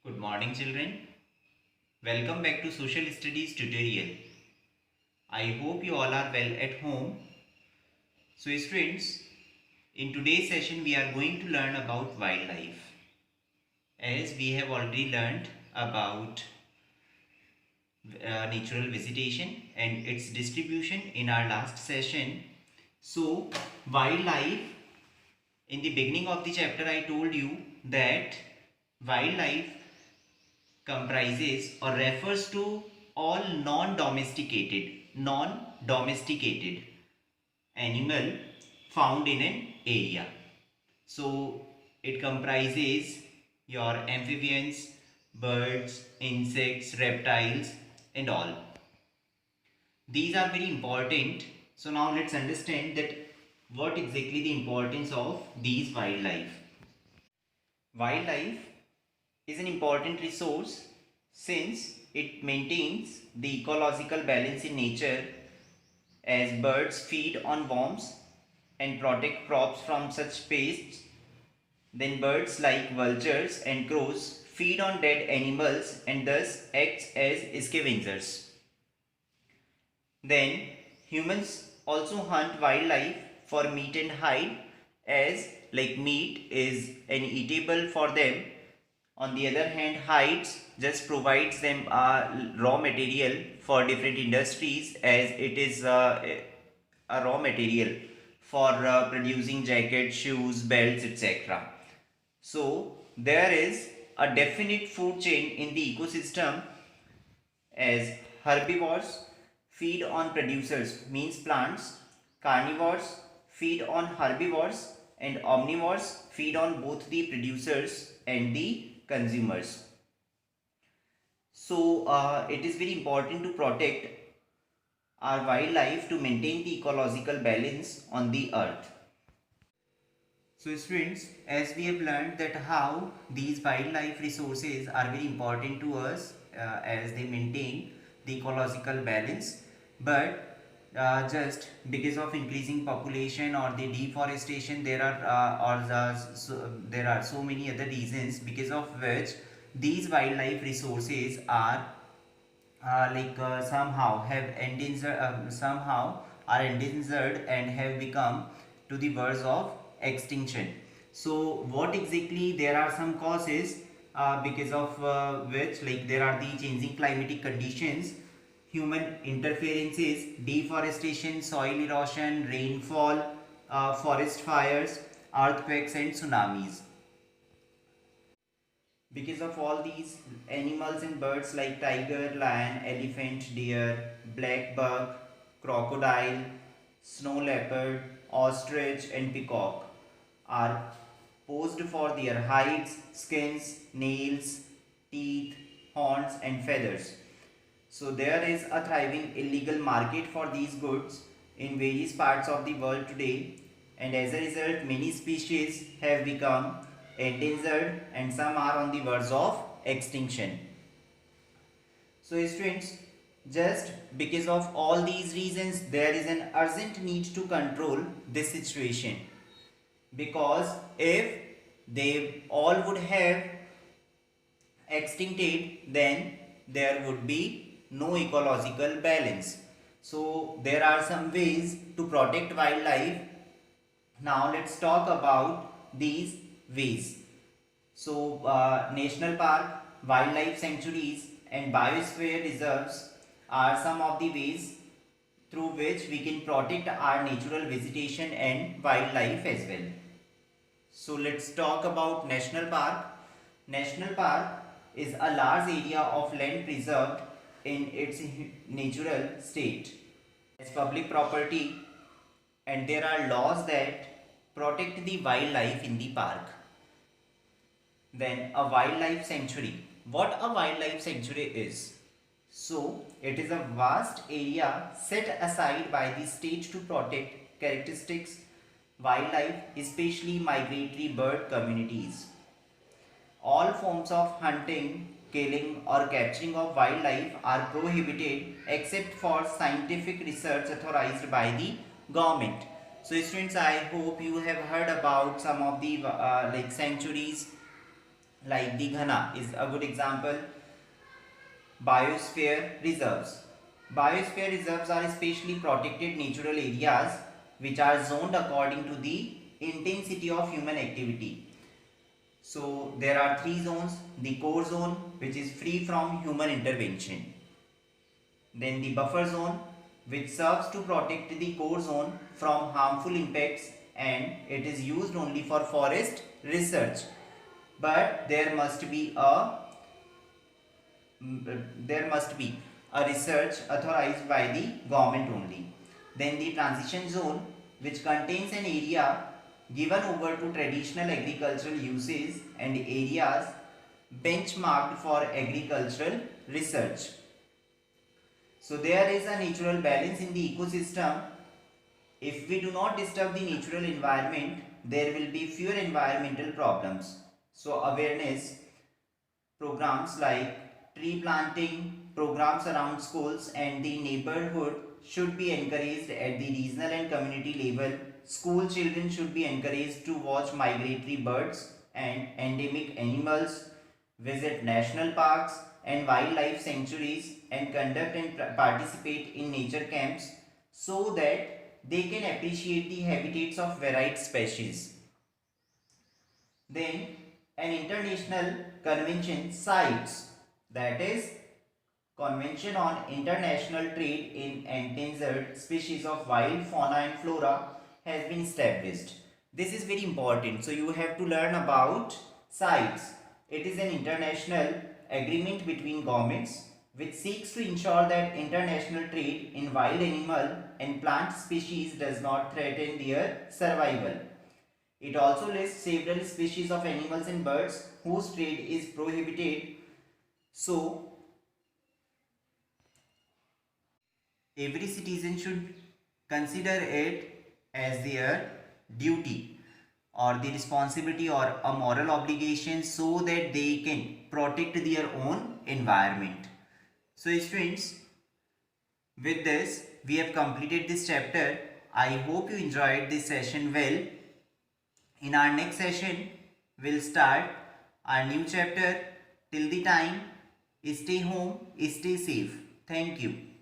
Good morning, children. Welcome back to Social Studies tutorial. I hope you all are well at home. So, students, in today's session, we are going to learn about wildlife. As we have already learned about natural vegetation and its distribution in our last session. So, wildlife, in the beginning of the chapter, I told you that wildlife comprises or refers to all non-domesticated animal found in an area. So it comprises your amphibians, birds, insects, reptiles and all. These are very important. So now let's understand that what exactly the importance of these wildlife. Wildlife is an important resource since it maintains the ecological balance in nature, as birds feed on worms and protect crops from such pests. Then birds like vultures and crows feed on dead animals and thus act as scavengers. Then humans also hunt wildlife for meat and hide, as like meat is an eatable for them. On the other hand, hides just provides them raw material for different industries, as it is a raw material for producing jackets, shoes, belts, etc. So there is a definite food chain in the ecosystem, as herbivores feed on producers means plants, carnivores feed on herbivores, and omnivores feed on both the producers and the consumers. So it is very important to protect our wildlife to maintain the ecological balance on the earth. So students, as we have learned that how these wildlife resources are very important to us, as they maintain the ecological balance, but just because of increasing population or the deforestation, there are so many other reasons because of which these wildlife resources are somehow are endangered and have become to the verge of extinction. So what exactly, there are some causes because of which, like, there are the changing climatic conditions, human interferences, deforestation, soil erosion, rainfall, forest fires, earthquakes and tsunamis. Because of all these, animals and birds like tiger, lion, elephant, deer, black buck, crocodile, snow leopard, ostrich and peacock are posed for their hides, skins, nails, teeth, horns and feathers. So there is a thriving illegal market for these goods in various parts of the world today, and as a result many species have become endangered and some are on the verge of extinction. So students, just because of all these reasons, there is an urgent need to control this situation, because if they all would have extincted, then there would be no ecological balance. So there are some ways to protect wildlife. Now let's talk about these ways. So national park, wildlife sanctuaries and biosphere reserves are some of the ways through which we can protect our natural vegetation and wildlife as well. So let's talk about national park. National park is a large area of land preserved in its natural state as public property, and there are laws that protect the wildlife in the park. Then a wildlife sanctuary. What a wildlife sanctuary is? So it is a vast area set aside by the state to protect characteristics wildlife, especially migratory bird communities. All forms of hunting, killing or capturing of wildlife are prohibited except for scientific research authorized by the government. So students, I hope you have heard about some of the like sanctuaries like the Ghana is a good example. Biosphere reserves. Biosphere reserves are specially protected natural areas which are zoned according to the intensity of human activity. So there are three zones: the core zone, which is free from human intervention; then the buffer zone, which serves to protect the core zone from harmful impacts and it is used only for forest research, but there must be a research authorized by the government only. Then the transition zone, which contains an area given over to traditional agricultural uses and areas benchmarked for agricultural research. So there is a natural balance in the ecosystem. If we do not disturb the natural environment, there will be fewer environmental problems. So awareness programs like tree planting programs around schools and the neighborhood should be encouraged at the regional and community level. School children should be encouraged to watch migratory birds and endemic animals, visit national parks and wildlife sanctuaries, and conduct and participate in nature camps so that they can appreciate the habitats of varied species. Then an international convention cites, that is Convention on International Trade in Endangered Species of Wild Fauna and Flora, has been established. This is very important. So you have to learn about CITES. It is an international agreement between governments which seeks to ensure that international trade in wild animal and plant species does not threaten their survival. It also lists several species of animals and birds whose trade is prohibited. So every citizen should consider it as their duty or the responsibility or a moral obligation so that they can protect their own environment. So students, with this we have completed this chapter. I hope you enjoyed this session well. In our next session, we'll start our new chapter. Till the time, stay home, stay safe. Thank you.